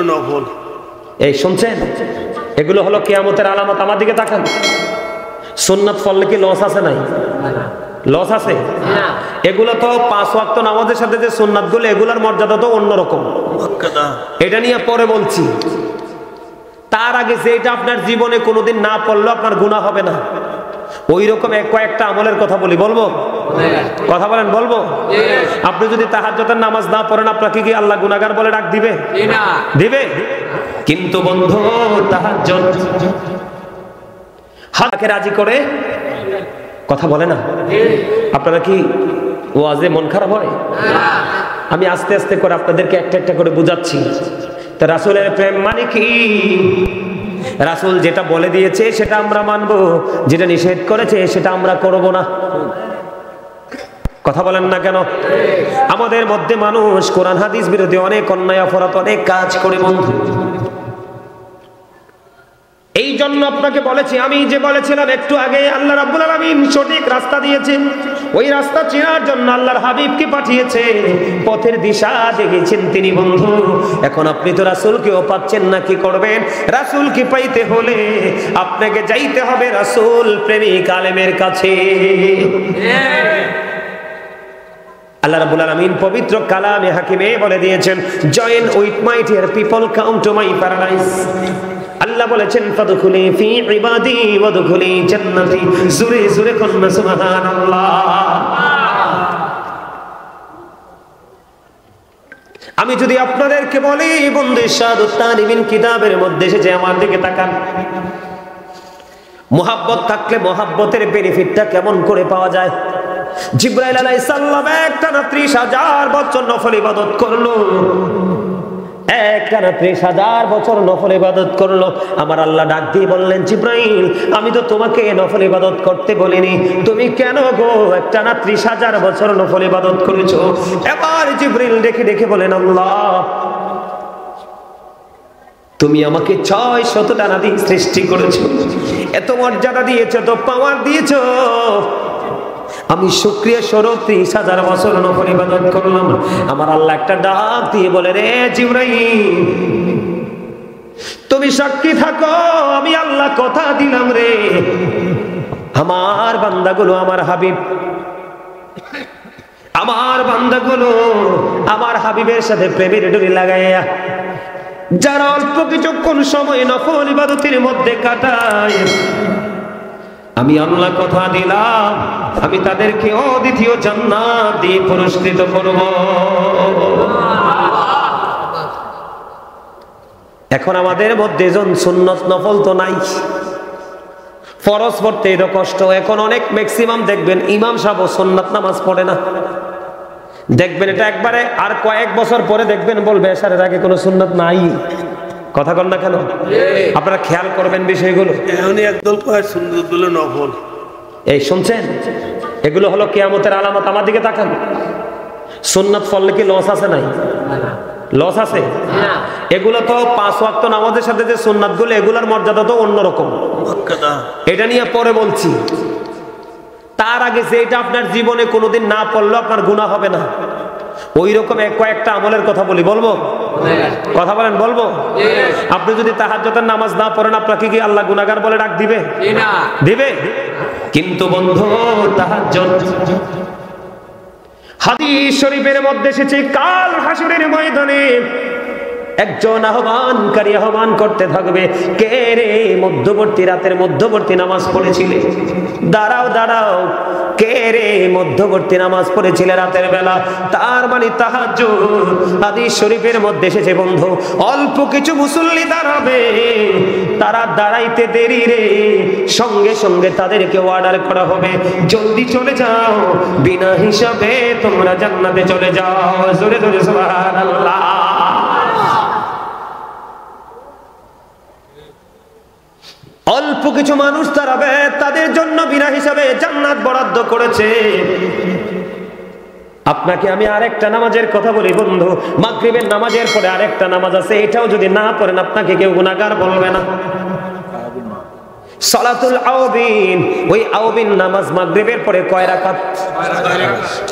নফল। এই শুনছেন, এগুলো হলো কিয়ামতের আলামত। আমার দিকে তাকান। সুন্নাত পড়লে কি লস আছে? নাই লস আছে? এগুলো তো 5 ওয়াক্ত নামাজের সাথে যে সুন্নাত গুলো, এগুলোর মর্যাদা তো অন্যরকম। এটা নিয়ে পরে বলছি। তার আগে যেটা আপনার জীবনে কোনোদিন না পড়লেও আপনার গুনাহ হবে না, ওই রকম কয়েকটা আমলের কথা বলবো? কথা বলেন, বলবো? আপনি যদি তাহাজ্জুদের নামাজ না পড়েন, আপনাকে কি আল্লাহ গুনাহগার বলে ডাক দিবে? দিবে। কিন্তু বন্ধু, তাহাজ্জুদ হাতকে রাজি করে কথা বলে না। আপনারা কি ওয়াজে মন খারাপ হয়? আমি আস্তে আস্তে করে আপনাদেরকে একটা একটা করে বুঝাচ্ছি। তো রাসূলের প্রেম মানে কি? রাসূল যেটা বলে দিয়েছে সেটা আমরা মানবো, যেটা নিষেধ করেছে সেটা আমরা করব না। কথা বলেন না কেন? আমাদের মধ্যে মানুষ কোরআন হাদিস বিরোধী অনেক অন্যায় অপরাধ, অনেক কাজ করে বন্ধু। এই জন্য আপনাকে বলেছি, আমি যে বলেছিলাম একটু আগে, আল্লাহ রাব্বুল আলামিন সঠিক রাস্তা দিয়েছেন। ওই রাস্তা চেনার জন্য আল্লাহর হাবিবকে পাঠিয়েছে, পথের দিশা দেখিয়েছেন তিনি বন্ধু। এখন আপনি তো রাসূলকেও পাচ্ছেন না, কি করবেন? রাসূলকে পাইতে হলে আপনাকে যাইতে হবে রাসূল প্রেমিক আলেমের কাছে। আল্লাহ রাব্বুল আলামিন পবিত্র কালামে হাকিমে বলে দিয়েছেন, join with my dear people, come to my paradise. আল্লাহ বলেছেন, ফাদখুলি ফি ইবাদি ওয়াদখুলি জান্নাতি। জোরে জোরে কন্না সুবহানাল্লাহ। আমি যদি আপনাদেরকে বলি বন্ধু, ইরশাদুত তালিবিন কিতাবের মধ্যে এসেছে, আমার দিকে তাকান। মুহাব্বত থাকলে মুহাব্বতের বেনিফিটটা কেমন করে পাওয়া যায়? জিবরাইল আলাইহিস সালাম একটানা 30,000 বছর নফল ইবাদত করলো। একটানা 30,000 বছর নফল ইবাদত করলো। আমার আল্লাহ ডাক দিয়ে বললেন, জিবরাইল, আমি তো তোমাকে নফল ইবাদত করতে বলিনি, তুমি কেন গো একটানা 30,000 বছর নফল ইবাদত করেছো? এবার জিবরাইল দেখে দেখে বলেন, আল্লাহ, তুমি আমাকে 600 টানা দিন সৃষ্টি করেছো, এত মর্যাদা দিয়েছো, তো পাওয়ার দিয়েছো, আমি শুকরিয়া স্বরূপ 30,000 বছর নফল ইবাদত করলাম। আমার আল্লাহ একটা ডাক দিয়ে বলে, রে জিবরাইল, তুমি সাক্ষী থাকো, আমি আল্লাহ কথা দিলাম রে, আমার বান্দাগুলো আমার হাবিব, আমার বান্দাগুলো আমার হাবিবের সাথে প্রেমের ডুরি লাগাইয়া যারা অল্প কিছুক্ষণ সময় নফল ইবাদতের মধ্যে কাটায়, আমি আল্লাহ কথা দিলাম, আমি তাদেরকে অদ্বিতীয় জান্নাত দিয়ে পুরস্কৃত করব। এখন আমাদের মধ্যে জন সুন্নত নফল তো নাই, ফরজ পড়তে এত কষ্ট। এখন অনেক ম্যাক্সিমাম দেখবেন ইমাম সাহেব সুন্নাত নামাজ পড়ে না। দেখবেন এটা একবারে, আর কয়েক বছর পরে দেখবেন বলবে এশারের আগে কোনো সুন্নাত নাই। কথা কন না কেন? আপনারা খেয়াল করবেন বিষয়গুলো। একদল কয় সুন্নাতগুলো নফল। এই শুনছেন, এগুলো হলো কিয়ামতের আলামত। আমার দিকে তাকান। সুন্নাত পড়লে কি লস আছে? নাই লস আছে? এগুলো তো 5 ওয়াক্ত নামাজের সাথে যে সুন্নাত গুলো, এগুলোর মর্যাদা তো অন্যরকম। এটা নিয়ে পরে বলছি। তার আগে যেটা আপনার জীবনে কোনোদিন না পড়লেও আপনার গুনাহ হবে না, ওই রকম কয়েকটা আমলের কথা বলবো? কথা বলেন, বলবো? আপনি যদি তাহাজ্জুদের নামাজ না পড়েন, আপনাকে কি আল্লাহ গুনাহগার বলে ডাক দিবে? দিবে। কিন্তু বন্ধু, তাহাজ্জুদ হাদিস শরীফের মধ্যে এসেছে, কাল হাসরের ময়দানে একজন আহ্বানকারী আহ্বান করতে থাকবে, কে রে মধ্যবর্তী রাতের মধ্যবর্তী নামাজ পড়েছিলে? দাঁড়াও দাঁড়াও, কে রে মধ্যবর্তী নামাজ পড়েছিলে রাতের বেলা? তার মানে তাহাজ্জুদ। হাদিস শরীফের মধ্যে এসেছে বন্ধু, অল্প কিছু মুসল্লি দাঁড়াবে, তারা দাঁড়াইতে দেরি রে, সঙ্গে সঙ্গে তাদেরকে অর্ডার করা হবে, জলদি চলে যাও, বিনা হিসাবে তোমরা জান্নাতে চলে যাও। জোরে জোরে সুবহানাল্লাহ। অল্প কিছু মানুষ দাঁড়াবে, তাদের জন্য বিনা হিসাবে জান্নাত বরাদ্দ করেছে। আপনাকে আমি আরেকটা নামাজের কথা বলি বন্ধু, মাগরিবের নামাজের পরে আরেকটা নামাজ আছে, এটাও যদি না পড়েন আপনাকে কেউ গুনাহগার বলবে না। সালাতুল আওবিন, ওই আওবিন নামাজ মাগরিবের পরে কয় রাকাত?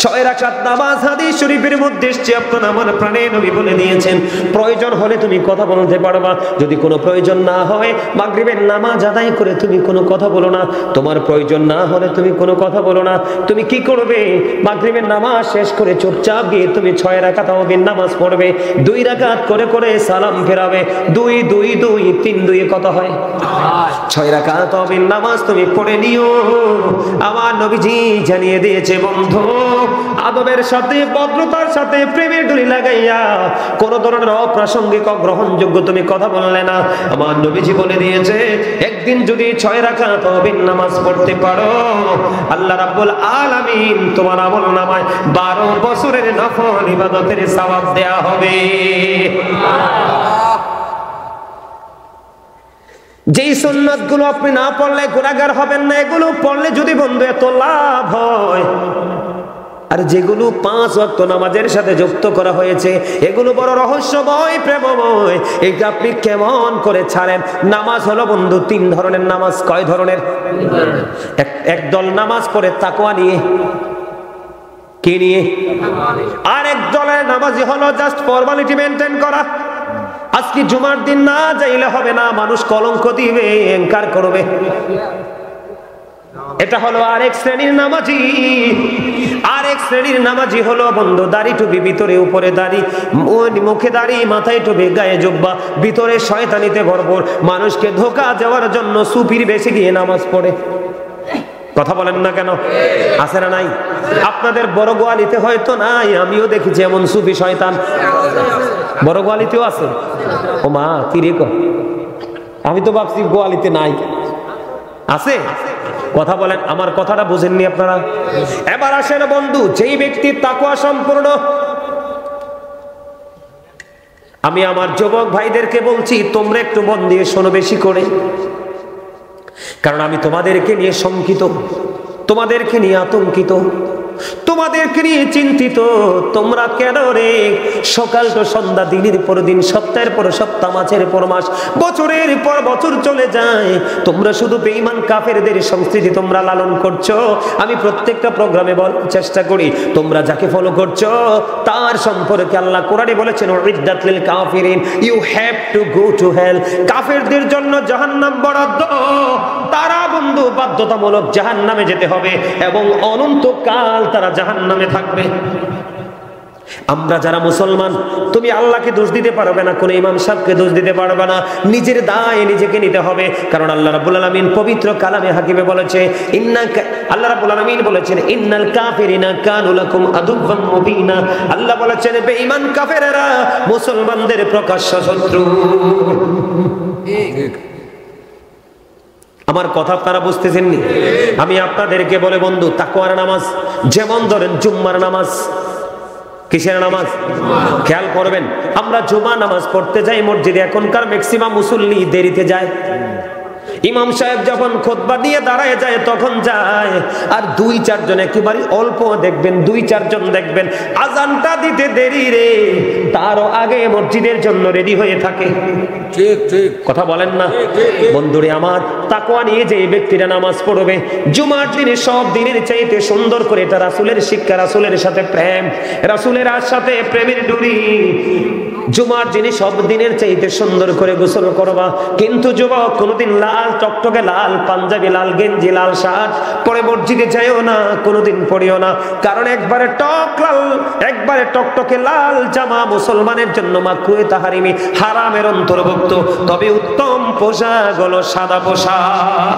6 রাকাত নামাজ। হাদিস শরীফের মধ্যে এসেছে, আপনার আমার প্রাণের নবী বলে দিয়েছেন, প্রয়োজন হলে তুমি কথা বলতে পারবা, যদি কোনো প্রয়োজন না হয় মাগরিবের নামাজ আদায় করে তুমি কোনো কথা বলো না। তোমার প্রয়োজন না হলে তুমি কোনো কথা বলো না। তুমি কি করবে? মাগরিবের নামাজ শেষ করে চুপচাপ গিয়ে তুমি 6 রাকাত আওবিন নামাজ পড়বে, 2 রাকাত করে করে সালাম ফেরাবে। 2 2 2 3 2 কত হয়? 6 রাকাত আওবিন নামাজ তুমি পড়ে নিও। আমার নবীজি জানিয়ে দিয়েছে, বন্ধু আদবের সাথে ভদ্রতার সাথে প্রেমের ডুরি লাগাইয়া কোন ধরনের অপ্রাসঙ্গিক অগ্রহণযোগ্য তুমি কথা বললে না। আমার নবীজি বলে দিয়েছে, একদিন যদি 6 রাকাত আওবিন নামাজ পড়তে পারো, আল্লাহ রাব্বুল আলামিন তোমার আমলনামায় 12 বছরের নফল ইবাদতের সওয়াব দেয়া হবে। যেই সুন্নাতগুলো আপনি না পড়লে গুনাহগার হবেন না, এগুলো পড়লে যদি বন্ধু এত লাভ হয়, আর যেগুলো 5 ওয়াক্ত নামাজের সাথে যুক্ত করা হয়েছে এগুলো বড় রহস্যময়, প্রেমময়, এটা আপনি কেমন করে ছাড়েন? নামাজ হলো বন্ধু 3 ধরনের নামাজ। কয় ধরনের? এক দল নামাজ পড়ে তাকওয়া নিয়ে, কি নিয়ে? আর এক দলের নামাজি হলো জাস্ট ফর্মালিটি মেইনটেইন করা। আজকে জুমার দিন না যাইলে হবে না, মানুষ কলঙ্ক দিবে, এনকার করবে। এটা হলো আরেক শ্রেণীর নামাজি। আরেক শ্রেণীর নামাজি হলো বন্ধু দাড়ি টুপি, ভিতরে উপরে দাড়ি, মুখে দাড়ি, মাথায় টুপি, গায়ে জুব্বা, ভিতরে শয়তানিতে ভরপুর, মানুষকে ধোঁকা দেওয়ার জন্য সুফির বেশি গিয়ে নামাজ পড়ে। কথা বলেন না কেন? আছে না নাই? আপনাদের বড় গোয়ালিতে হয়তো নাই, আমিও দেখেছি এমন সুফি শয়তান। বড় গোয়ালিতেও আছে? ও মা, কি রে, আমি তো ভাবছি গোয়ালিতে নাই। আছে? কথা বলেন, আমার কথাটা বুঝেননি আপনারা? এবার আসেন বন্ধু, যেই ব্যক্তির তাকওয়া সম্পূর্ণ, আমি আমার যুবক ভাইদেরকে বলছি, তোমরা একটু মন দিয়ে শোনো বেশি করে, কারণ আমি তোমাদেরকে নিয়ে শঙ্কিত, তোমাদেরকে নিয়ে আতঙ্কিত, তোমাদেরকে নিয়ে চিন্তিত। তোমরা কেন রে সকাল তো সন্ধ্যা, দিনের পর দিন, সপ্তাহের পর সপ্তাহ, মাসের পর মাস, বছরের পর বছর চলে যায়, তোমরা শুধু বেঈমান কাফেরদের সংস্কৃতি তোমরা লালন করছো। আমি প্রত্যেকটা প্রোগ্রামে বলার চেষ্টা করি, তোমরা যাকে ফলো করছো তার সম্পর্কে আল্লাহ কোরআনে বলেছেন, উইদ্দাত লিল কাফিরিন, you have to go to hell. কাফেরদের জন্য জাহান্নাম বরাদ্দ, তারা বন্ধু বাধ্যতামূলক জাহান্নামে যেতে হবে এবং অনন্তকাল তারা জাহান্নামে থাকবে। আমরা যারা মুসলমান, তুমি আল্লাহকে দোষ দিতে পারবে না, কোন ইমাম সাহেবকে দোষ দিতে পারবে না, নিজের দায় নিজেকে নিতে হবে। কারণ আল্লাহ রাব্বুল আলামিন পবিত্র কালামে হাকিমে বলেছে, আল্লাহ রাব্বুল আলামিন বলেছেন, ইন্নাল কাফিরিনা কানু লাকুম আদুওয়াম মুবিনা। আল্লাহ বলেছেন, বেঈমান কাফেররা মুসলমানদের প্রকাশ্য শত্রু। আমার কথা আপনারা বুঝতেছেন নি? আমি আপনাদেরকে বলে বন্ধু, তাকওয়ার নামাজ, যেমন ধরেন জুম্মার নামাজ। কিসের নামাজ? খেয়াল করবেন, আমরা জুমা নামাজ পড়তে যাই মসজিদে, এখনকার ম্যাক্সিমাম মুসল্লি দেরিতে যায়। ইমাম সাহেব যখন খুতবা দিয়ে দাঁড়ায় যায় তখন যায়, আর 2-4 জন, একেবারে অল্প দেখবেন 2-4 জন দেখবেন আজানটা দিতে দেরি রে, তারও আগে মসজিদের জন্য রেডি হয়ে থাকে। ঠিক ঠিক কথা বলেন না বন্ধুরে আমার? তাকওয়া নিয়ে যে ব্যক্তিরা নামাজ পড়বে জুমার দিনে সব দিনের চাইতে সুন্দর করে, এটা রাসূলের শিক্ষা, রাসূলের সাথে প্রেম, রাসূলের সাথে প্রেমের ডুরি। জুমার দিনে সব দিনের চাইতে সুন্দর করে গোসল করবা। কিন্তু যুবক, কোনোদিন লাল টকটকে লাল পাঞ্জাবি, লাল গেঞ্জি, লাল শার্ট পরে মসজিদে যাইও না, কোনোদিন পড়িও না। কারণ একবারে টক লাল, একবারে টকটকে লাল জামা মুসলমানের জন্য মাকরুহে তাহরিমি, হারামের অন্তর্ভুক্ত। তবে উত্তম পোশাক হলো সাদা পোশাক।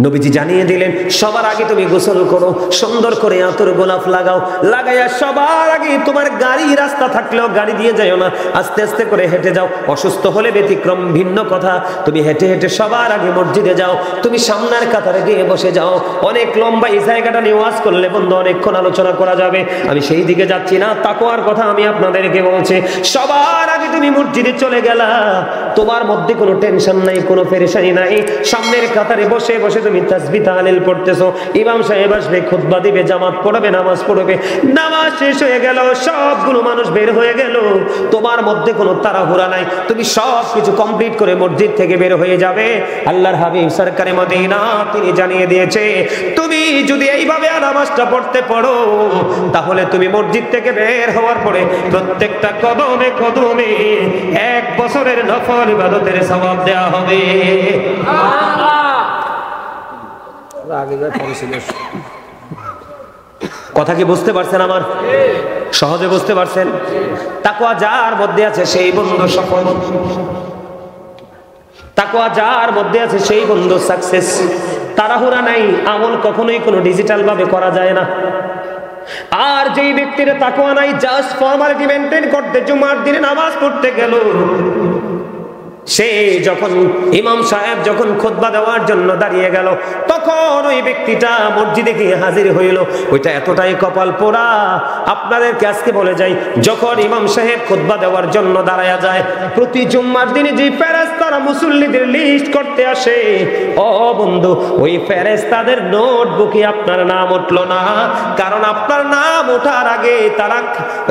নবীজি জানিয়ে দিলেন, সবার আগে তুমি গোসল করো, সুন্দর করে আতর গোলাপ লাগাও, লাগাইয়া সবার আগে তোমার গাড়ি রাস্তা থাকলেও গাড়ি দিয়ে যাও না, আস্তে আস্তে করে হেঁটে যাও। অসুস্থ হলে ব্যতিক্রম, ভিন্ন কথা, তুমি হেঁটে হেঁটে সবার আগে মসজিদে যাও, তুমি সামনের কাতারে গিয়ে বসে যাও। অনেক লম্বা এই জায়গাটা নিয়ে ওয়াজ করলে বন্ধু অনেকক্ষণ আলোচনা করা যাবে, আমি সেই দিকে যাচ্ছি না। তাকওয়ার কথা আমি আপনাদেরকে বলছি, সবার আগে তুমি মসজিদে চলে গেলা, তোমার মধ্যে কোনো টেনশন নাই, কোনো পেরেশানি নাই, সামনের কাতারে বসে বসে তুমি তাসবিহ তাহলিল পড়তেছো, ইমাম সাহেব আসবে, খুতবা দিবে, জামাত পড়াবে, নামাজ পড়বে, নামাজ শেষ হয়ে গেল, সবগুলো মানুষ বের হয়ে গেল, তোমার মধ্যে কোনো তাড়াহুড়া নাই, তুমি সব কিছু কমপ্লিট করে মসজিদ থেকে বের হয়ে যাবে। আল্লাহর হাবিব সরকারে মদিনা তিনি জানিয়ে দিয়েছে, তুমি যদি এইভাবে নামাজটা পড়তে পারো, তাহলে তুমি মসজিদ থেকে বের হওয়ার পরে প্রত্যেকটা কদমে কদমে 1 বছরের নফল ইবাদতের সওয়াব দেয়া হবে। কথা কি বুঝতে পারছেন আমার? সহজে বুঝতে পারছেন? তাকওয়া যার মধ্যে আছে সেই বন্ধু সফল, তাকওয়া যার মধ্যে আছে সেই বন্ধু সাকসেস। তাড়াহুড়া নাই, আমল কখনোই কোনো ডিজিটাল ভাবে করা যায় না। আর যেই ব্যক্তির তাকওয়া নাই, জাস্ট ফর্মালিটি মেইনটেইন করতে জুমার দিনে নামাজ পড়তে গেল, সে যখন ইমাম সাহেব যখন খুতবা দেওয়ার জন্য দাঁড়িয়ে গেল, তখন ওই ব্যক্তিটা মসজিদে গিয়ে হাজির হইল, ওইটা এতটাই কপাল পোড়া। আপনাদেরকে আজকে বলে যাই, যখন ইমাম সাহেব খুতবা দেওয়ার জন্য দাঁড়ায়া যায়, প্রতি জুম্মার দিনে যে ফেরেশতারা মুসল্লিদের লিস্ট করতে আসে, ও বন্ধু, ওই ফেরেশতাদের নোটবুকে আপনার নাম উঠলো না, কারণ আপনার নাম ওঠার আগে তারা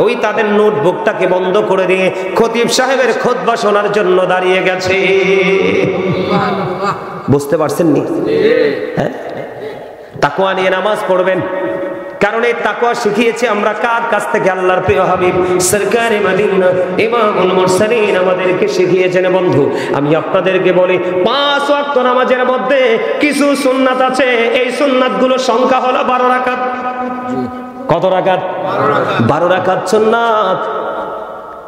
ওই তাদের নোটবুকটাকে বন্ধ করে দিয়ে খতিব সাহেবের খুতবা শোনার জন্য দাঁড়িয়ে গেছে। বুঝতে পারছেন নি? হ্যাঁ, তাকওয়া নিয়ে নামাজ পড়বেন, কারণ এই তাকওয়া শিখিয়েছি আমরা কার কাছ থেকে? আল্লাহর প্রিয় হাবিব সরকারে মদিনা ইমামুল মুরসালিন আমাদেরকে শিখিয়েছেন। বন্ধু, আমি আপনাদেরকে বলি, 5 ওয়াক্ত নামাজের মধ্যে কিছু সুন্নাত আছে, এই সুন্নাতগুলো সংখ্যা হলো 12 রাকাত। কত রাকাত? 12 রাকাত সুন্নাত।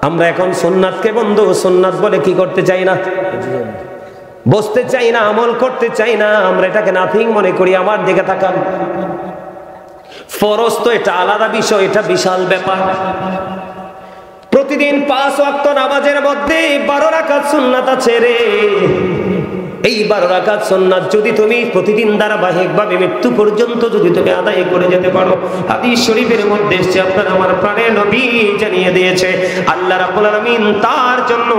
আমরা এখন সুন্নাতকে বন্ধু সুন্নাত বলে কি করতে চাই না, বসতে চাই না, আমল করতে চাই না, আমরা এটাকে নাথিং মনে করি। আমার দিকে তাকান, ফরজ তো এটা আলাদা বিষয়, এটা বিশাল ব্যাপার। প্রতিদিন 5 ওয়াক্ত নামাজের মধ্যে 12 রাকাত সুন্নাত আছে রে। এই 12 রাকাত সুন্নাত যদি তুমি প্রতিদিন ধারাবাহিকভাবে মৃত্যু পর্যন্ত যদি তুমি আদায় করে যেতে পারো, হাদিস শরীফের মধ্যে এসেছে, আপনার আমার প্রাণের নবী জানিয়ে দিয়েছে, আল্লাহ রাব্বুল আলামিন তার জন্য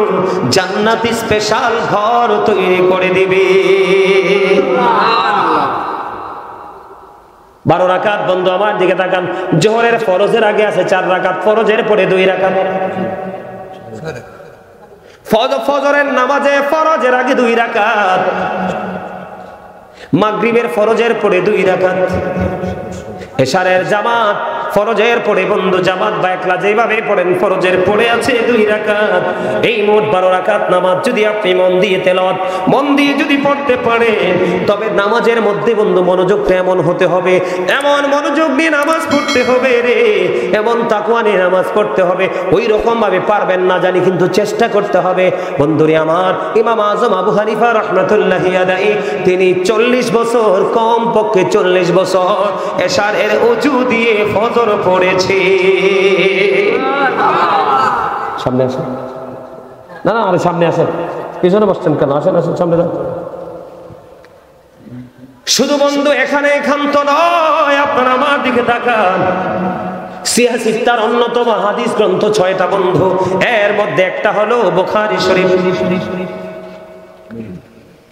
জান্নাতি স্পেশাল ঘর তৈরি করে দিবে। সুবহানাল্লাহ। 12 রাকাত বন্ধু আমার দিকে তাকান। জোহরের ফরজের আগে আছে 4 রাকাত, ফরজের পরে 2 রাকাত। ফজরের নামাজে ফরজের আগে 2 রাকাত, মাগরিবের ফরজের পরে 2 রাকাত, এশারের জামাত ফরজের পরে বন্ধু জামাত বা একলা যেভাবে পড়েন ফরজের পরে আছে 2 রাকাত। এই মোট 12 রাকাত নামাজ যদি আপনি মন দিয়ে তেলাওয়াত মন দিয়ে যদি পড়তে পারেন, তবে নামাজের মধ্যে বন্ধু মনোযোগটা এমন হতে হবে, এমন মনোযোগ নিয়ে নামাজ পড়তে হবে রে, এমন তাকওয়া নিয়ে নামাজ পড়তে হবে। ওই রকম ভাবে পারবেন না জানি, কিন্তু চেষ্টা করতে হবে। বন্ধুরে আমার, ইমাম আজম আবু হানিফা রাহমাতুল্লাহি আলাইহি তিনি 40 বছর, কম পক্ষে 40 বছর এশারের ওযু দিয়ে ফজর পড়েছে। সামনে আসেন, না না আরে সামনে আসেন, পিছনে বসছেন কেন? আসেন আসেন, সামনে যান। শুধু বন্ধু এখানে ক্ষান্ত নয়, আপনারা আমার দিকে তাকান। সিয়াসিত্তার অন্যতম হাদিস গ্রন্থ 6টা বন্ধু, এর মধ্যে একটা হলো বুখারী শরীফ।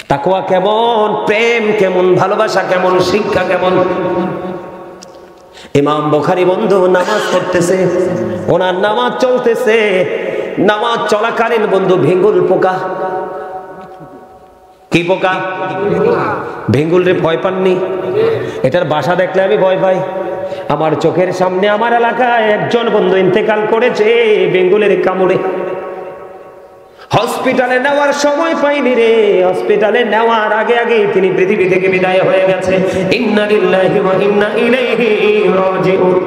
তাকওয়া কেমন, প্রেম কেমন, ভালোবাসা কেমন, শিক্ষা কেমন। ইমাম বুখারী বন্ধু নামাজ পড়তেছে, ওনার নামাজ চলতেছে, নামাজ চলাকালীন বন্ধু ভেঙ্গুল পোকা। কি পোকা? ভেঙ্গুল রে ভয় পাননি? এটার বাসা দেখলে আমি ভয় পাই। আমার চোখের সামনে আমার এলাকায় একজন বন্ধু ইন্তেকাল করেছে ভেঙ্গুলের কামড়ে। হসপিটালে নেওয়ার সময় পাইনি রে, হসপিটালে নেওয়ার আগে আগে তিনি পৃথিবী থেকে বিদায় হয়ে গেছে। ইন্না লিল্লাহি ওয়া ইন্না ইলাইহি রাজিউন।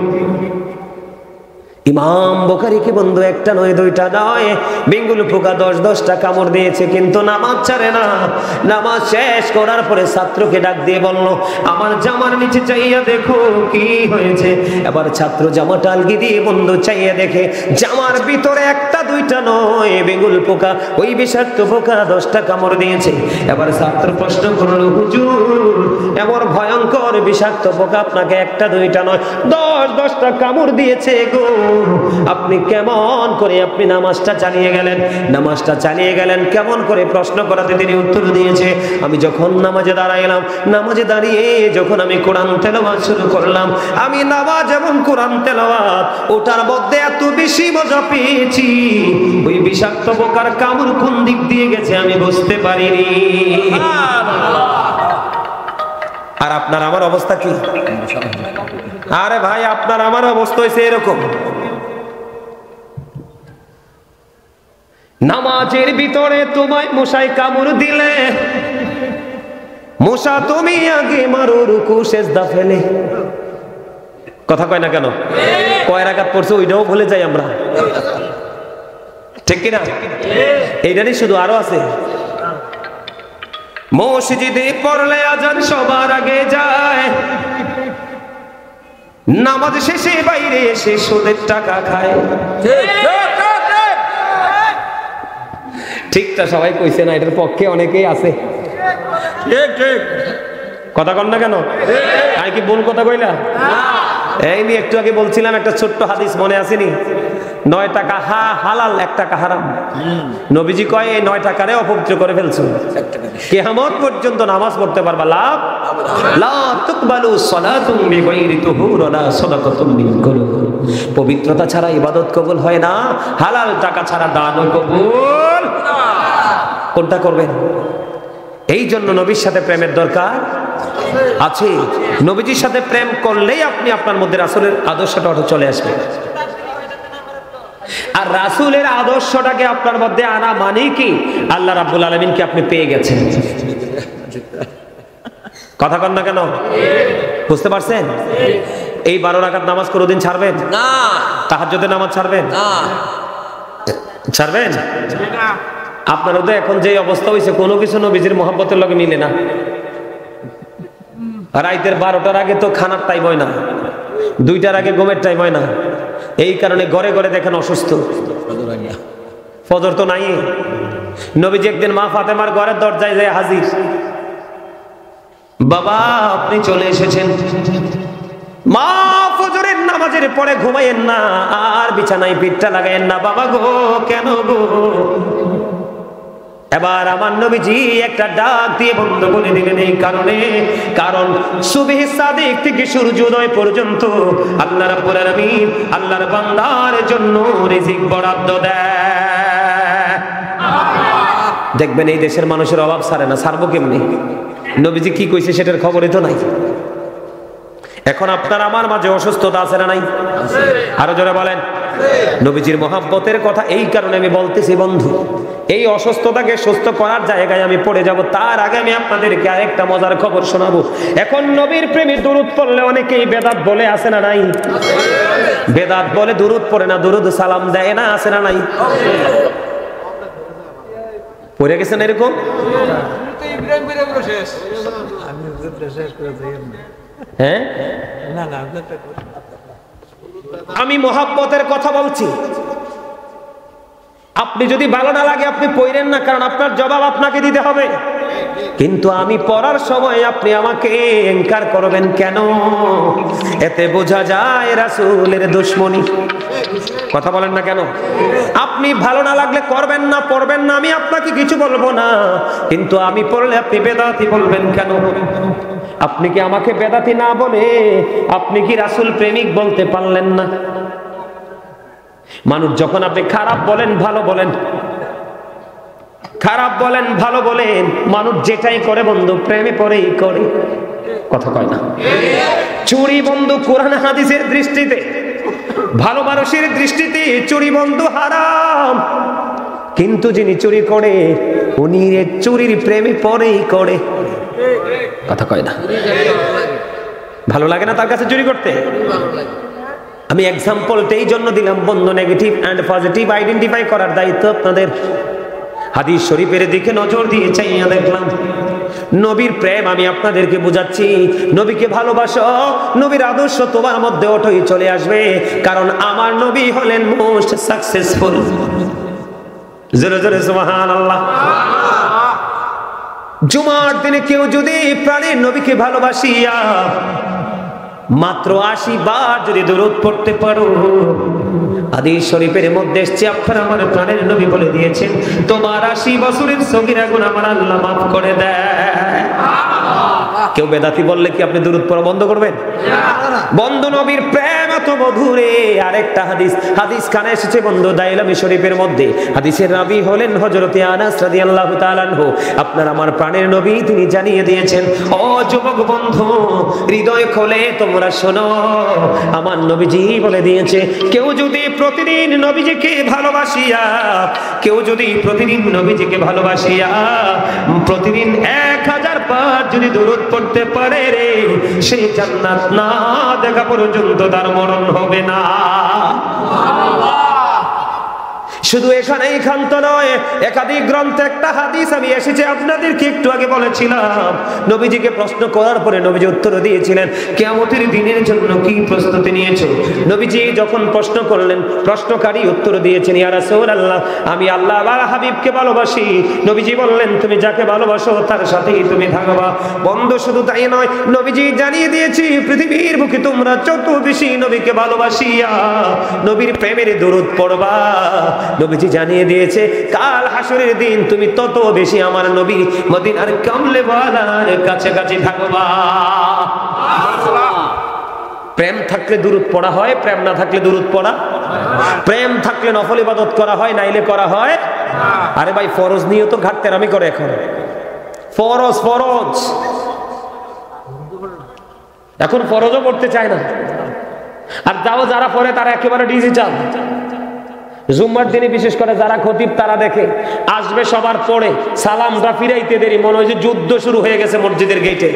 ইমাম বুখারীকে বন্ধু একটা নয়, 2টা নয়, বেঙ্গুল পোকা 10-10টা কামড় দিয়েছে, কিন্তু নামাজ ছাড়ে না। নামাজ শেষ করার পরে ছাত্রকে ডাক দিয়ে বলল, আমার জামার নিচে চাইয়া দেখো কি হয়েছে। এবার ছাত্র জামাটা আলগি দিয়ে বন্ধু চাইয়া দেখে জামার ভিতরে 1-2টা নয়, বেঙ্গুল পোকা, ওই বিষাক্ত পোকা 10টা কামড় দিয়েছে। এবার ছাত্র প্রশ্ন করলো, হুজুর এমন ভয়ঙ্কর বিষাক্ত পোকা আপনাকে 1-2টা নয় 10-10টা কামড় দিয়েছে গো, আপনি কেমন করে আপনি নামাজটা চালিয়ে গেলেন কেমন করে প্রশ্ন করাতে তিনি উত্তর দিয়েছে, আমি যখন নামাজে দাঁড়াইলাম, নামাজে দাঁড়িয়ে যখন আমি কোরআন তেলাওয়াত শুরু করলাম, আমি নামাজ এবং কোরআন তেলাওয়াত ওটার মধ্যে এত বেশি মজা পেয়েছি, ওই বিষাক্ত বোকার কামড় কোন দিক দিয়ে গেছে আমি বুঝতে পারিনি। আর আপনার আমার অবস্থা কি? আরে ভাই, আপনার আমার অবস্থা হয়েছে এরকম। নামাজের ভিতরে তোমায় মশাই কামড় দিলে, মশা তুমি আগে মারো রুকু সেজদা ফেলে। কথা কয় না কেন? কয় রাকাত পড়ছে ওইটাও ভুলে যাই আমরা, ঠিক কিনা? এইটারই শুধু আরো আছে। মসজিদে পড়লে আজান সবার আগে যায়, নামাজ শেষে বাইরে এসে সুদের টাকা খায়। ঠিকটা সবাই কইছে না, এটার পক্ষে অনেকেই আছে। কথা কন না কেন? আমি কি ভুল কথা কইলা? এই নিয়ে একটু আগে বলছিলাম একটা ছোট্ট হাদিস মনে আসেনি? 9 টাকা হালাল, 1 টাকা হারাম। নবীজি কয় এই 9 টাকারে অপবিত্র করে ফেলছো, কিয়ামত পর্যন্ত নামাজ পড়তে পারবা লাভ লা তুকবালু সালাতুম বিগাইরি তুহুর ওয়ালা সাদাকাতুম মিন কুলুব। পবিত্রতা ছাড়া ইবাদত কবুল হয় না, হালাল টাকা ছাড়া দানও কবুল না। কোনটা করবেন? এই জন্য নবীর সাথে প্রেমের দরকার আছে। নবীজির সাথে প্রেম করলেই আপনি আপনার মধ্যে রাসূলের আদর্শটা চলে আসবে। আর রাসূলের আদর্শটাকে আপনার মধ্যে আনা মানে কি? আল্লাহ রাব্বুল আলামিনকে আপনি পেয়ে গেছেন। কথা কন না কেন? বুঝতে পারছেন? এই 12 রাকাত নামাজ কোনোদিন ছাড়বেন না? তাহাজ্জুদের নামাজ ছাড়বেন না? ছাড়বেন না? আপনারও তো এখন যে অবস্থা হয়েছে, কোনো কিছু নবীজির মহব্বতের লগে মিলে না। রাইতের 12টার আগে তো খানার টাইম হয় না, 2টার আগে ঘুমের টাইম হয় না। এই কারণে ঘরে ঘরে দেখেন অসুস্থ, ফজর তো নাই। নবীজি একদিন মা ফাতেমার ঘরের দরজায় যায় হাজির, বাবা আপনি চলে এসেছেন। মা ফজরের নামাজের পরে ঘুমাইয়েন না, আর বিছানায় পিঠটা লাগাইয়েন না। বাবা গো, কেন গো? এবার আমার নবীজি একটা ডাক দিয়ে বন্ধ করে দিলেন এই কারণে, কারণ সুবহ সাদিক থেকে সূর্যোদয় পর্যন্ত আল্লাহ রাব্বুল আলামিন আল্লাহর বান্দার জন্য রিজিক বরাদ্দ দেয়। দেখবেন এই দেশের মানুষের অভাব ছাড়ে না, ছাড়বো কেমনি? নবীজি কি কইছে সেটার খবরই তো নাই। এখন আপনার আমার মাঝে অসুস্থতা আছে না নাই? আরো জোরে বলেন। নবীজির মহব্বতের কথা এই কারণে আমি বলতেছি বন্ধু, এই অসুস্থতাকে সুস্থ করার জায়গায় আমি পড়ে যাব। তার আগে আমি আপনাদেরকে আরেকটা মজার খবর শোনাবো। এখন নবীর প্রেমে দুরূদ পড়লে অনেকেই বেদাত বলে, আছে না নাই? বেদাত বলে, দুরূদ পড়ে না, দুরূদ সালাম দেয় না, আছে না নাই? পড়ে গেছেন এরকম? হ্যাঁ, আমি মহব্বতের কথা বলছি। আপনি যদি ভালো না লাগে আপনি পড়েন না, কারণ আপনার জবাব আপনাকে দিতে হবে। কিন্তু আমি পড়ার সময় আপনি আমাকে ইনকার করবেন কেন? এতে বোঝা যায় রাসূলের দুশমনী। কথা বলেন না কেন? আপনি ভালো না লাগলে করবেন না, পড়বেন না, আমি আপনাকে কিছু বলবো না। কিন্তু আমি পড়লে আপনি বেদাতি বলবেন কেন? আপনি কি আমাকে বেদাতি না বলে আপনি কি রাসূল প্রেমিক বলতে পারলেন না? মানুষ যখন আপনি খারাপ বলেন ভালো বলেন, খারাপ বলেন ভালো বলেন, মানুষ যেটাই করে বন্ধু প্রেমে পড়েই করে। কথা কয় না? চুরি বন্ধু কোরআন হাদিসের দৃষ্টিতে, ভালো মানুষের দৃষ্টিতে চুরি বন্ধু হারাম, কিন্তু যিনি চুরি করে উনি চুরির প্রেমে পড়েই করে। কথা কয় না? ভালো লাগে না তার কাছে চুরি করতে? আমি এক্সাম্পলটা এই জন্য দিলাম বন্ধু, নেগেটিভ এন্ড পজিটিভ আইডেন্টিফাই করার দায়িত্ব আপনাদের। হাদিস শরীফের দিকে নজর দিয়ে চাইয়া দেখলাম নবীর প্রেম আমি আপনাদেরকে বুঝাচ্ছি। নবীকে ভালোবাসো, নবীর আদর্শ তোমার মধ্যে ওঠই চলে আসবে, কারণ আমার নবী হলেন মোস্ট সাকসেসফুল। জোরে জোরে সুবহানাল্লাহ। জুমার দিনে কেউ যদি প্রাণের নবীকে ভালোবাসিয়া মাত্র 80 বার যদি দরুদ পড়তে পারো, হাদিস শরীফের মধ্যে এসেছে আপনার আমার প্রাণের নবী বলে দিয়েছেন তোমার 80 বছরের সগীরা গুনাহ আমার আল্লাহ মাফ করে দেয়। কেউ বেদাতি বললে কি আপনি দরুদ পড়া বন্ধ করবেন? বন্ধু, নবীর প্রেম এত মধুরে। আরেকটা হাদিস কানে এসেছে বন্ধু দাইলামি শরীফের মধ্যে। হাদিসের রাবী হলেন হযরত আনাস রাদিয়াল্লাহু তাআলা আনহু। আপনার আমার প্রাণের নবী তিনি জানিয়ে দিয়েছেন, ও যুবক বন্ধু, হৃদয় খোলে তোমরা শোনো, আমার নবীজি বলে দিয়েছে কেউ যদি প্রতিদিন নবীজিকে ভালোবাসিয়া প্রতিদিন 1000 বার যদি দরুদ পড়তে পারে রে, সেই জান্নাত না দেখা পর্যন্ত তার মরণ হবে না। শুধু এখানেই ক্ষান্ত নয়, একাধিক গ্রন্থে একটা হাদিস আমি এসেছে আপনাদেরকে একটু আগে বলেছিলাম। নবীজিকে প্রশ্ন করার পরে নবীজি উত্তর দিয়েছিলেন কিয়ামতের দিনের জন্য কি প্রস্তুতি নিয়েছো? নবীজি যখন প্রশ্ন করলেন, প্রশ্নকারী উত্তর দিয়েছেন, ইয়া রাসূলুল্লাহ, আমি আল্লাহ আর হাবিবকে ভালোবাসি। নবীজি বললেন তুমি যাকে ভালোবাসো তার সাথেই তুমি থাকবা। বন্ধু, শুধু তাই নয়, নবীজি জানিয়ে দিয়েছি পৃথিবীর বুকে তোমরা যত বেশি নবীকে ভালোবাসিয়া নবীর প্রেমের দরুদ পড়বা, নবীজি জানিয়ে দিয়েছে কাল হাসরের দিন তুমি তত বেশি আমার নবী মদিনার কামলে ওয়ালার কাছাকাছি থাকবা। প্রেম থাকলে দুরূদ পড়া হয়, প্রেম না থাকলে দুরূদ পড়া। প্রেম থাকলে নফল ইবাদত করা হয়, নাইলে করা হয়। আরে ভাই, ফরজ নিয়ে তো ঘাটতেরামি করে এখন। ফরজ এখন ফরজও পড়তে চায় না। আর যারা পড়ে তারা একেবারে ডিজিটাল। জুম্মার দিনে বিশেষ করে যারা খতিব তারা দেখে আসবে সবার পরে সালামটা ফিরাইতে দেরি, মনে হয় যে যুদ্ধ শুরু হয়ে গেছে মসজিদের গেটে।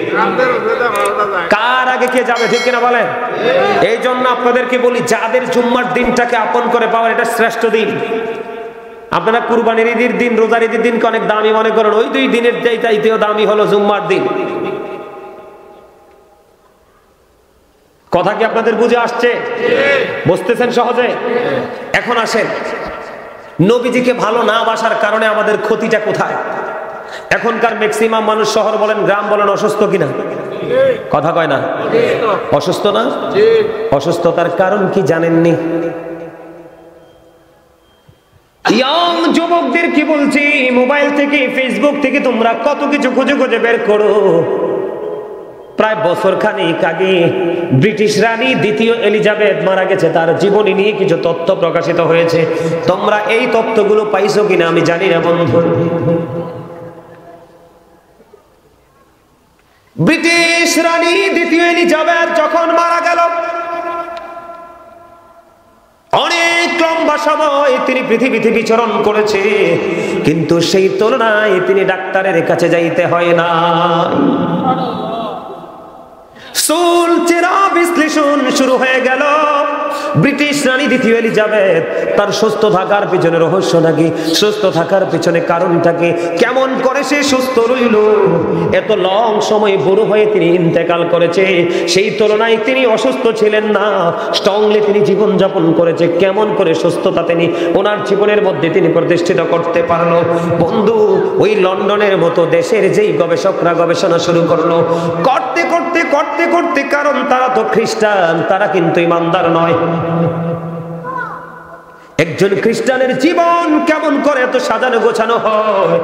কার আগে কে যাবে, ঠিক কিনা বলেন? এই জন্য আপনাদেরকে বলি, যাদের জুম্মার দিনটাকে আপন করে পাওয়ার, এটা শ্রেষ্ঠ দিন। আপনারা কুরবানির ঈদের দিন, রোজার ঈদের দিনকে অনেক দামি মনে করেন, ওই দুই দিনের চাইতেও দামি হলো জুম্মার দিন। কথা কি আপনাদের বুঝে আসছে? বুঝতেছেন সহজে? এখন আসেন, নবীজিকে ভালো না বাসার কারণে আমাদের ক্ষতিটা কোথায়? এখনকার ম্যাক্সিমাম মানুষ, শহর বলেন গ্রাম বলেন, অসুস্থ কিনা? কথা কয় না? অসুস্থ না? অসুস্থতার কারণ কি জানেননি? ইয়ং যুবকদের কি বলছি, মোবাইল থেকে ফেসবুক থেকে তোমরা কত কিছু খুঁজে খুঁজে বের করো। প্রায় বছর খানিক আগে ব্রিটিশ রানী দ্বিতীয় এলিজাবেথ মারা গেছে, তার জীবনী নিয়ে কিছু তথ্য প্রকাশিত হয়েছে। তোমরা এই তথ্যগুলো পাইছো কিনা আমি জানি না বন্ধু। ব্রিটিশ রানী দ্বিতীয় এলিজাবেথ যখন মারা গেল, অনেক লম্বা সময় তিনি পৃথিবীতে বিচরণ করেছে, কিন্তু সেই তুলনায় তিনি ডাক্তারের কাছে যাইতে হয় না। চুল চেরা বিশ্লেষণ শুরু হয়ে গেল। ব্রিটিশ রানী দ্বিতীয় এলিজাবেথ তার সুস্থ থাকার পিছনে রহস্য নাকি, সুস্থ থাকার পিছনে কারণটা কি, কেমন করে সে সুস্থ রইল? এত লং সময় বুড়ো হয়ে তিনি ইন্তেকাল করেছে, সেই তুলনায় তিনি অসুস্থ ছিলেন না, স্ট্রংলি তিনি জীবন যাপন করেছে। কেমন করে সুস্থতা তিনি ওনার জীবনের মধ্যে তিনি প্রতিষ্ঠিত করতে পারলো? বন্ধু, ওই লন্ডনের মতো দেশের যেই গবেষকরা গবেষণা শুরু করলো, করতে করতে করতে করতে, কারণ তারা তো খ্রিস্টান, তারা কিন্তু ইমানদার নয়। একজন খ্রিস্টানের জীবন কেমন করে এত সাজানো গোছানো হয়?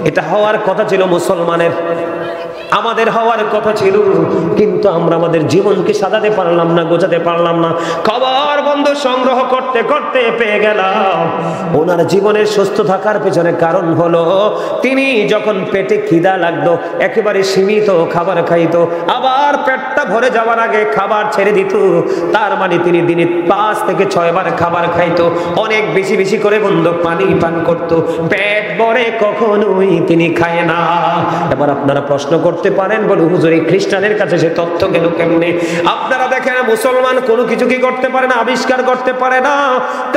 এটা হওয়ার কথা ছিল মুসলমানের, আমাদের হওয়ার কথা ছিল, কিন্তু আমরা আমাদের জীবনকে সাজাতে পারলাম না, গোছাতে পারলাম না। খবর বন্ধু সংগ্রহ করতে করতে পেয়ে গেলাম ওনার জীবনের সুস্থ থাকার পেছনে কারণ হলো তিনি যখন পেটে খিদা লাগতো একেবারে সীমিত খাবার খাইতো, আবার পেটটা ভরে যাওয়ার আগে খাবার ছেড়ে দিত। তার মানে তিনি দিনে 5 থেকে 6 বার খাবার খাইতো, অনেক বেশি বেশি করে বন্ধু পানি পান করত, পেট ভরে কখনোই তিনি খায় না। এবার আপনারা প্রশ্ন করতে পারেন, বলে হুজুর এই খ্রিস্টানের কাছে সে তথ্য গেল কেমনে? আপনারা দেখেন মুসলমান কোনো কিছু কি করতে পারে না, আবিষ্কার করতে পারে না,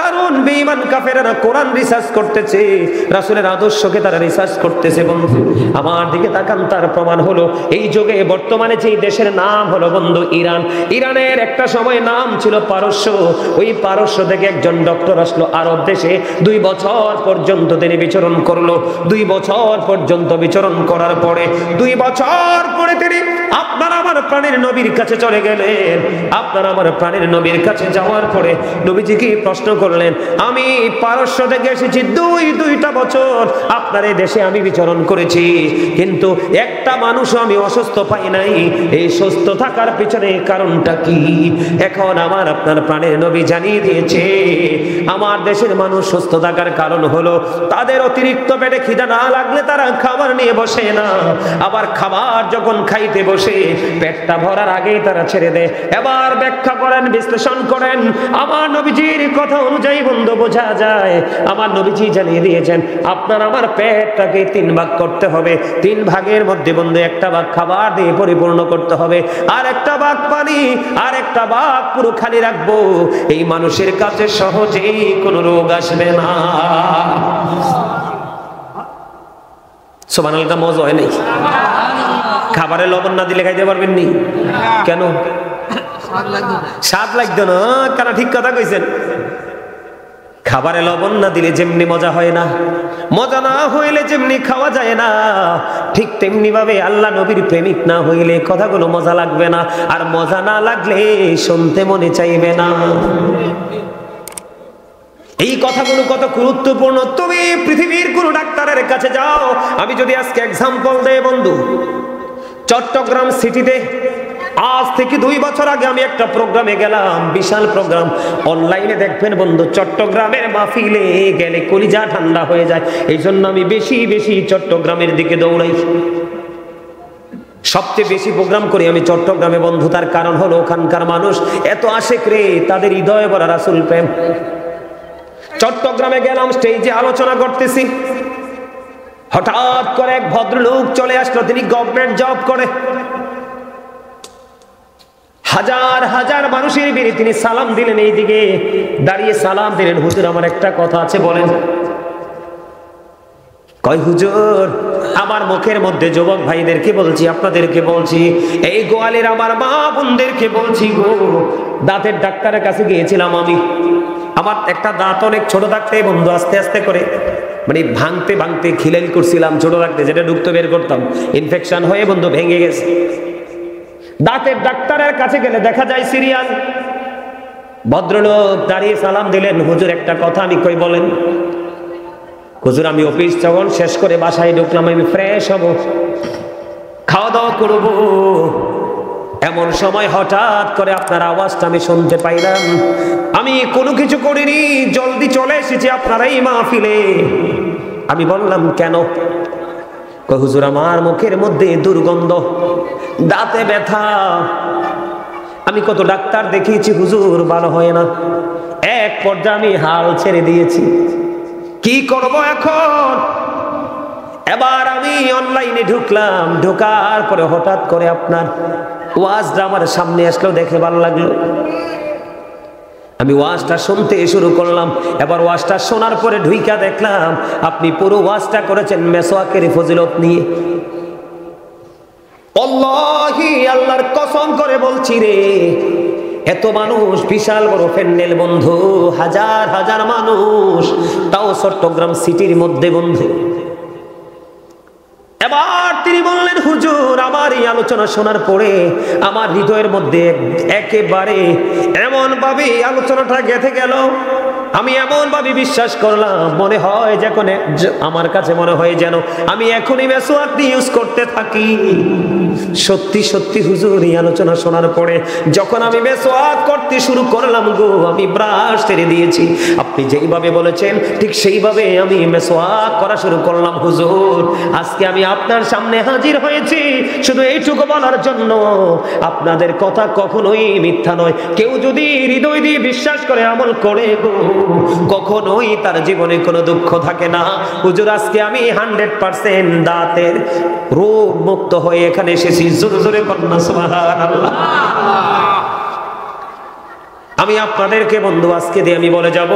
কারণ বেঈমান কাফেররা কোরআন রিসার্চ করতেছে, রাসূলের আদর্শকে তারা রিসার্চ করতেছে। বন্ধু আমার দিকে তাকান, তার প্রমাণ হলো এই যুগে বর্তমানে যে দেশের নাম হলো বন্ধু ইরান। ইরানের একটা সময় নাম ছিল পারস্য, ওই পারস্য থেকে একজন ডক্টর আসলো আরব দেশে, 2 বছর পর্যন্ত তিনি বিচরণ করলো। 2 বছর পর্যন্ত বিচরণ করার পরে 2 বছর পরে তিনি আপনারা আমার প্রাণের নবীর কাছে চলে গেলেন। আপনার আমার প্রাণের নবীর কাছে যাওয়ার পরে নবীজিকে প্রশ্ন করলেন, আমি পারস্য থেকে এসেছি, দুইটা বছর আপনার এই দেশে আমি বিচরণ করেছি, কিন্তু একটা মানুষও আমি অসুস্থ পাই নাই। এই সুস্থ থাকার পিছনে কারণটা কি? এখন আমার আপনার প্রাণের নবী জানিয়ে দিয়েছে, আমার দেশের মানুষ সুস্থ থাকার কারণ হলো তাদের অতিরিক্ত পেটে খিদা না লাগলে তারা খাবার নিয়ে বসে না, আবার খাবার যখন খাইতে বসে পেটটা ভরার আগেই তারা ছেড়ে দেয়। এবার ব্যাখ্যা করেন, বিশ্লেষণ করেন। আমার নবীজির কথা অনুযায়ী বন্ধু বোঝা যায়, আমার নবীজি জানিয়ে দিয়েছেন আপনার আমার পেটটাকে 3 ভাগ করতে হবে। 3 ভাগের মধ্যে বন্ধু একটা ভাগ খাবার দিয়ে পরিপূর্ণ করতে হবে, আর একটা ভাগ পানি, আর একটা ভাগ পুরো খালি রাখবো। এই মানুষের কাছে সহজেই কোনো রোগ আসবে না। সুবহানাল্লাহ, মজা হয় নাই? খাবারে লবণ না দিলে খাইতে পারবেন নি? কেন? স্বাদ লাগতো না? কেন? ঠিক কথা কইছেন। খাবারে লবণ না দিলে যেমনি মজা হয় না, মজা না হইলে যেমনি খাওয়া যায় না, ঠিক তেমনি ভাবে আল্লাহ নবীর প্রেমিক না হইলে কথাগুলো মজা লাগবে না, আর মজা না লাগলে শুনতে মনে চাইবে না। এই কথাগুলো কত গুরুত্বপূর্ণ। তুমি পৃথিবীর কোন ডাক্তারের কাছে যাও, আমি যদি আজকে এক্সাম্পল দেই বন্ধু, চট্টগ্রাম সিটিতে আজ থেকে 2 বছর আগে আমি একটা প্রোগ্রামে গেলাম, বিশাল প্রোগ্রাম, অনলাইনে দেখবেন বন্ধু, চট্টগ্রামের মাহফিলে গেলে কলিজা ঠান্ডা হয়ে যায়। এই জন্য আমি বেশি বেশি চট্টগ্রামের দিকে দৌড়াই। সবচেয়ে বেশি প্রোগ্রাম করি আমি চট্টগ্রামে বন্ধু, তার কারণ হলো ওখানকার মানুষ এত আশেক রে, তাদের হৃদয়ে ভরা রাসূল প্রেম। চট্টগ্রামে গেলাম, স্টেজে আলোচনা করতেছি, হঠাৎ করে এক ভদ্রলোক চলে আসলো, তিনি গভর্নমেন্ট জব করে। হাজার হাজার মানুষের ভিড়ে তিনি সালাম দিলেন, এইদিকে দাঁড়িয়ে সালাম দিলেন, হুজুর আমার একটা কথা আছে বলেন। কয় হুজুর, আমার মুখের মধ্যে যুবক ভাইদেরকে বলছি, আপনাদেরকে বলছি, এই গোয়ালের আমার মা বোনদেরকে বলছি গো, দাঁতের ডাক্তারের কাছে গিয়েছিলাম আমি, আমার একটা দাঁত অনেক ছোট থাকতে বন্ধু আস্তে আস্তে করে মানে ভাঙতে ভাঙতে খিলাইল করছিলাম, ছোট থাকতে যেটা ঢুকতে বের করতাম, ইনফেকশন হয়ে বন্ধু ভেঙে গেছে। দাঁতের ডাক্তারের কাছে গেলে দেখা যায় সিরিয়াল। ভদ্রলোক দাঁড়িয়ে সালাম দিলেন, হুজুর একটা কথা আমি কই বলেন। হুজুর আমি অফিস যখন শেষ করে বাসায় ঢুকলাম, আমি ফ্রেশ হব, খাওয়া দাওয়া করব, এমন সময় হঠাৎ করে আপনার আওয়াজটা আমি শুনতে পাইলাম। আমি কোনো কিছু করিনি, জলদি চলে এসেছি আপনার এই মাহফিলে। আমি বললাম কেন? কই হুজুর আমার মুখের মধ্যে দুর্গন্ধ, দাঁতে ব্যথা, আমি কত ডাক্তার দেখিয়েছি হুজুর, ভালো হয় না। এক পর্যায়ে আমি হাল ছেড়ে দিয়েছি, কি করব এখন? এবার আমি অনলাইনে ঢুকলাম, ঢোকার পরে হঠাৎ করে আপনার ওয়াজটা আমার সামনে আসলো, দেখে ভালো লাগলো, আমি ওয়াজটা শুনতে শুরু করলাম। এবার ওয়াজটা শোনার পরে ঢুইকা দেখলাম আপনি পুরো ওয়াজটা করেছেন মেসওয়াকের ফজিলত নিয়ে। আল্লাহি, আল্লাহর কসম করে বলছি রে, এত মানুষ, বিশাল বড় প্যান্ডেল বন্ধু, হাজার হাজার মানুষ, তাও চট্টগ্রাম সিটির মধ্যে বন্ধু। এবার তিনি বললেন হুজুর আমার এই আলোচনা শোনার পরে আমার হৃদয়ের মধ্যে একেবারে এমন ভাবে আলোচনাটা গেঁথে গেল, আমি এমন ভাবে বিশ্বাস করলাম, মনে হয় যখন আমার কাছে মনে হয় যেন আমি এখনই মেসওয়াক ইউজ করতে থাকি। সত্যি সত্যি হুজুর এই আলোচনা শোনার পরে যখন আমি মেসওয়াক করতে শুরু করলাম গো, আমি ব্রাশ ছেড়ে দিয়েছি, আপনি যেইভাবে বলেছেন ঠিক সেইভাবে আমি মেসওয়াক করা শুরু করলাম। হুজুর আজকে আমি আপনার সামনে হাজির হয়েছি শুধু এইটুকু বলার জন্য, আপনাদের কথা কখনোই মিথ্যা নয়। কেউ যদি হৃদয় দিয়ে বিশ্বাস করে আমল করে গো, কখনোই তার জীবনে কোনো দুঃখ থাকে না। হুজুর আজকে আমি 100% দাঁতের রোগ মুক্ত হয়ে এখানে এসেছি। জোরে জোরে কন্যা সুবহানাল্লাহ। আমি আপনাদেরকে বন্ধু আজকে দিয়ে আমি বলে যাব।